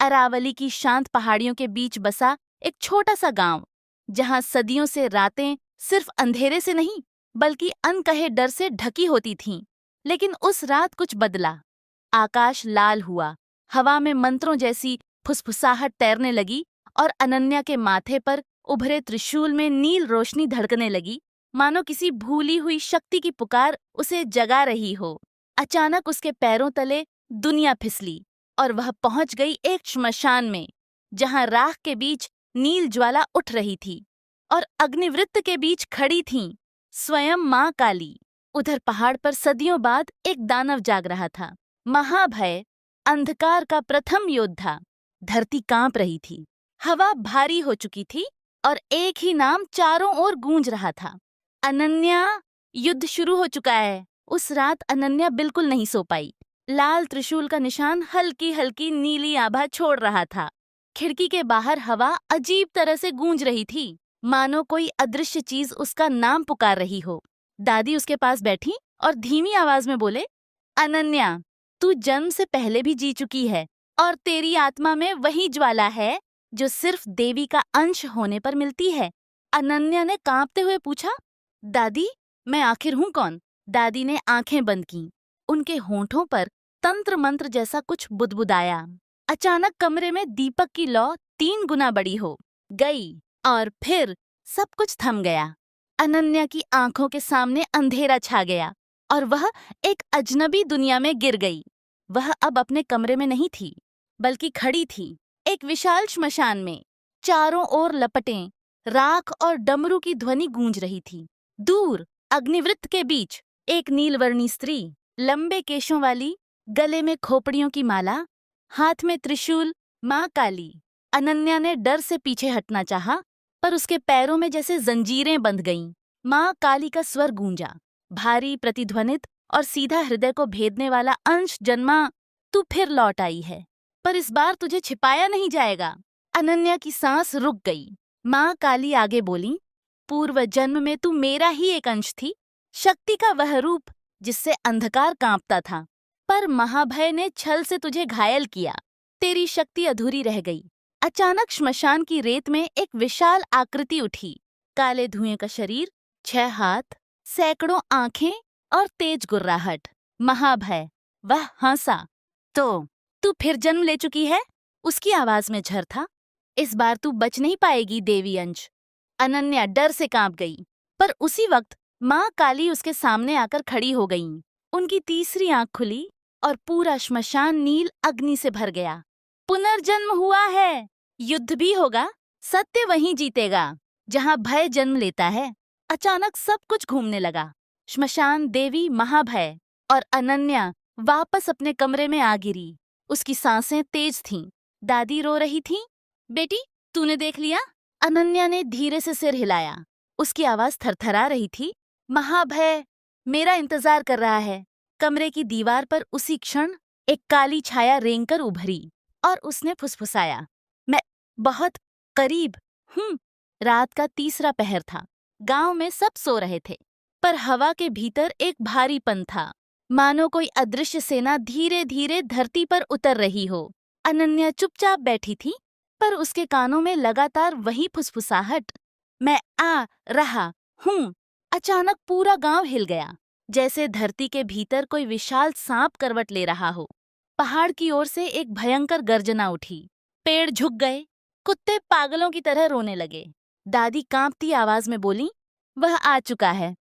अरावली की शांत पहाड़ियों के बीच बसा एक छोटा सा गांव, जहां सदियों से रातें सिर्फ अंधेरे से नहीं बल्कि अनकहे डर से ढकी होती थीं। लेकिन उस रात कुछ बदला। आकाश लाल हुआ, हवा में मंत्रों जैसी फुसफुसाहट तैरने लगी और अनन्या के माथे पर उभरे त्रिशूल में नील रोशनी धड़कने लगी, मानो किसी भूली हुई शक्ति की पुकार उसे जगा रही हो। अचानक उसके पैरों तले दुनिया फिसली और वह पहुंच गई एक श्मशान में, जहां राख के बीच नील ज्वाला उठ रही थी और अग्निवृत्त के बीच खड़ी थीं स्वयं मां काली। उधर पहाड़ पर सदियों बाद एक दानव जाग रहा था, महाभय, अंधकार का प्रथम योद्धा। धरती कांप रही थी, हवा भारी हो चुकी थी और एक ही नाम चारों ओर गूंज रहा था, अनन्या। युद्ध शुरू हो चुका है। उस रात अनन्या बिल्कुल नहीं सो पाई। लाल त्रिशूल का निशान हल्की हल्की नीली आभा छोड़ रहा था। खिड़की के बाहर हवा अजीब तरह से गूंज रही थी, मानो कोई अदृश्य चीज उसका नाम पुकार रही हो। दादी उसके पास बैठी और धीमी आवाज में बोले, अनन्या, तू जन्म से पहले भी जी चुकी है और तेरी आत्मा में वही ज्वाला है जो सिर्फ देवी का अंश होने पर मिलती है। अनन्या ने कांपते हुए पूछा, दादी, मैं आखिर हूं कौन? दादी ने आंखें बंद की। उनके होंठों पर तंत्र मंत्र जैसा कुछ बुदबुदाया। अचानक कमरे में दीपक की लौ 3 गुना बड़ी हो गई और फिर सब कुछ थम गया। अनन्या की आंखों के सामने अंधेरा छा गया और वह एक अजनबी दुनिया में गिर गई। वह अब अपने कमरे में नहीं थी, बल्कि खड़ी थी एक विशाल श्मशान में। चारों ओर लपटें, राख और डमरू की ध्वनि गूंज रही थी। दूर अग्निवृत्त के बीच एक नीलवर्णी स्त्री, लंबे केशों वाली, गले में खोपड़ियों की माला, हाथ में त्रिशूल, मां काली। अनन्या ने डर से पीछे हटना चाहा, पर उसके पैरों में जैसे जंजीरें बंध गईं। मां काली का स्वर गूंजा, भारी, प्रतिध्वनित और सीधा हृदय को भेदने वाला, अंश जन्मा, तू फिर लौट आई है, पर इस बार तुझे छिपाया नहीं जाएगा। अनन्या की सांस रुक गई। मां काली आगे बोली, पूर्व जन्म में तू मेरा ही एक अंश थी, शक्ति का वह रूप जिससे अंधकार कांपता था। पर महाभय ने छल से तुझे घायल किया, तेरी शक्ति अधूरी रह गई। अचानक श्मशान की रेत में एक विशाल आकृति उठी, काले धुएं का शरीर, 6 हाथ, सैकड़ों आंखें और तेज गुर्राहट। महाभय। वह हंसा, तो तू फिर जन्म ले चुकी है? उसकी आवाज में झर था। इस बार तू बच नहीं पाएगी देवी अंश। अनन्या डर से कांप गई, पर उसी वक्त मां काली उसके सामने आकर खड़ी हो गईं। उनकी तीसरी आंख खुली और पूरा श्मशान नील अग्नि से भर गया। पुनर्जन्म हुआ है, युद्ध भी होगा, सत्य वहीं जीतेगा जहां भय जन्म लेता है। अचानक सब कुछ घूमने लगा। श्मशान देवी, महाभय और अनन्या वापस अपने कमरे में आ गिरी। उसकी सांसें तेज थीं। दादी रो रही थीं, बेटी, तूने देख लिया? अनन्या ने धीरे से सिर हिलाया। उसकी आवाज थरथरा रही थी। महाभय मेरा इंतजार कर रहा है। कमरे की दीवार पर उसी क्षण एक काली छाया रेंगकर उभरी और उसने फुसफुसाया, मैं बहुत करीब हूँ। रात का तीसरा पहर था। गांव में सब सो रहे थे, पर हवा के भीतर एक भारीपन था, मानो कोई अदृश्य सेना धीरे धीरे धरती पर उतर रही हो। अनन्या चुपचाप बैठी थी, पर उसके कानों में लगातार वही फुसफुसाहट, मैं आ रहा हूँ। अचानक पूरा गांव हिल गया, जैसे धरती के भीतर कोई विशाल सांप करवट ले रहा हो। पहाड़ की ओर से एक भयंकर गर्जना उठी। पेड़ झुक गए, कुत्ते पागलों की तरह रोने लगे। दादी कांपती आवाज में बोली, वह आ चुका है,